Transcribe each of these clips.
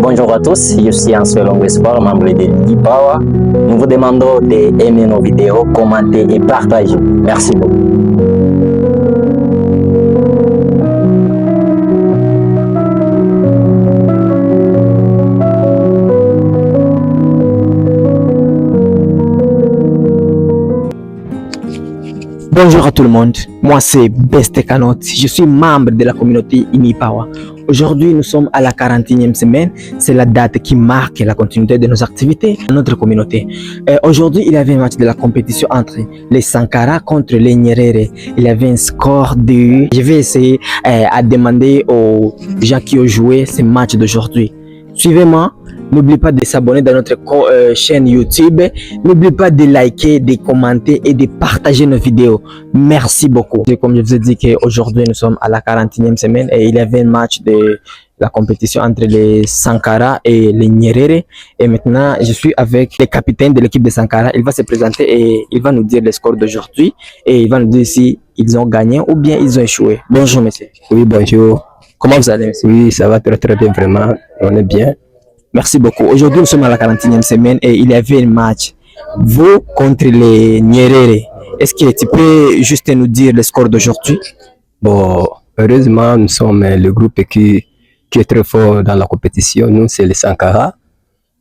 bonjour à tous, je suis Ansel Sport, membre de Lipower. Nous vous demandons d'aimer nos vidéos, commenter et partager. Merci beaucoup. Bonjour à tout le monde, moi c'est Beste Kanot, je suis membre de la communauté Imipawa. Aujourd'hui nous sommes à la 41e semaine, c'est la date qui marque la continuité de nos activités dans notre communauté. Aujourd'hui il y avait un match de la compétition entre les Sankara contre les Nyerere. Il y avait un score de... Je vais essayer à demander aux gens qui ont joué ce match d'aujourd'hui. Suivez-moi. N'oublie pas de s'abonner dans notre chaîne YouTube. N'oublie pas de liker, de commenter et de partager nos vidéos. Merci beaucoup. Et comme je vous ai dit qu'aujourd'hui nous sommes à la 41e semaine et il y avait un match de la compétition entre les Sankara et les Nyerere. Et maintenant, je suis avec le capitaine de l'équipe de Sankara. Il va se présenter et il va nous dire le score d'aujourd'hui. Et il va nous dire si ils ont gagné ou bien ils ont échoué. Bonjour, monsieur. Oui, bonjour. Comment vous allez, monsieur? Oui, ça va très bien, vraiment. On est bien. Merci beaucoup. Aujourd'hui, nous sommes à la 41e semaine et il y avait un match. Vous contre les Nyerere. Est-ce que tu peux juste nous dire le score d'aujourd'hui? Bon, heureusement, nous sommes le groupe qui est très fort dans la compétition. Nous, c'est les Sankara.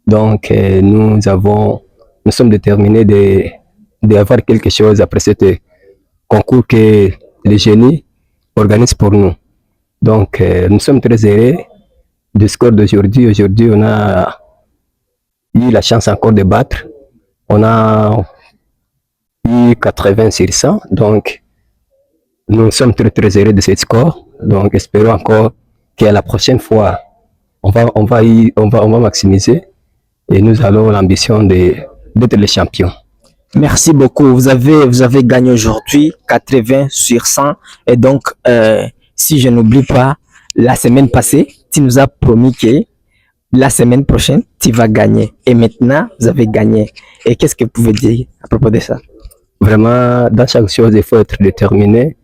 Donc, nous sommes déterminés d'avoir quelque chose après ce concours que les génies organisent pour nous. Donc, nous sommes très heureux du score d'aujourd'hui. Aujourd'hui, on a eu la chance encore de battre. On a eu 80 sur 100. Donc, nous sommes très heureux de ce score. Donc, espérons encore qu'à la prochaine fois, on va maximiser et nous avons l'ambition d'être les champions. Merci beaucoup. Vous avez gagné aujourd'hui 80 sur 100. Et donc, si je n'oublie pas, la semaine passée, tu nous as promis que la semaine prochaine, tu vas gagner. Et maintenant, vous avez gagné. Et qu'est-ce que vous pouvez dire à propos de ça? Vraiment, dans chaque chose, il faut être déterminé.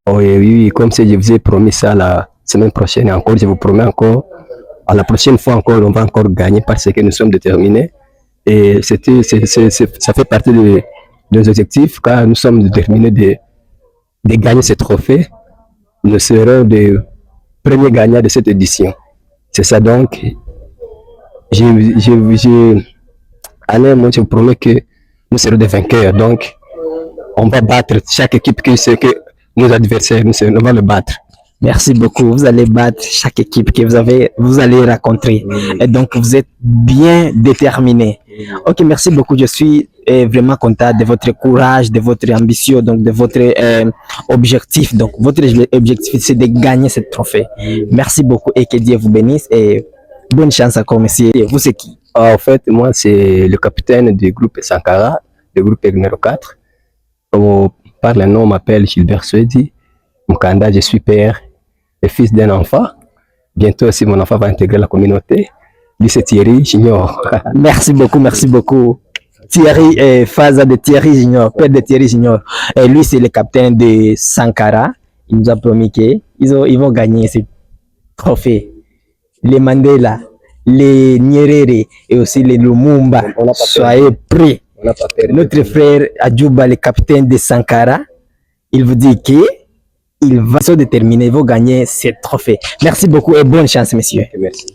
Oui, comme si je vous ai promis ça la semaine prochaine, et encore, je vous promets encore, à la prochaine fois encore, on va encore gagner parce que nous sommes déterminés. Et ça fait partie de nos objectifs, car nous sommes déterminés de gagner ce trophée. Nous serons les premiers gagnants de cette édition. C'est ça donc. Je vous promets que nous serons des vainqueurs. Donc, on va battre chaque équipe que nos adversaires, nous allons le battre. Merci beaucoup. Vous allez battre chaque équipe que vous allez rencontrer. Et donc, vous êtes bien déterminés. Ok, merci beaucoup. Je suis vraiment content de votre courage, de votre ambition, donc de votre objectif. Donc, votre objectif, c'est de gagner ce trophée. Merci beaucoup et que Dieu vous bénisse et bonne chance encore, monsieur. Et vous, c'est qui? En fait, moi, c'est le capitaine du groupe Sankara, le groupe numéro 4. Par le nom, on m'appelle Gilbert Swedi. Mukanda, je suis père et fils d'un enfant. Bientôt aussi, mon enfant va intégrer la communauté. Lui, c'est Thierry Junior. Merci beaucoup, merci beaucoup. Thierry, Faza de Thierry Junior, père de Thierry Junior. Et lui, c'est le capitaine de Sankara. Il nous a promis qu'ils vont gagner ce trophée. Les Mandela, les Nyerere et aussi les Lumumba. Soyez prêts. Notre frère Adjouba, le capitaine de Sankara, il vous dit qu'il va se déterminer, il va gagner ce trophée. Merci beaucoup et bonne chance, messieurs. Merci.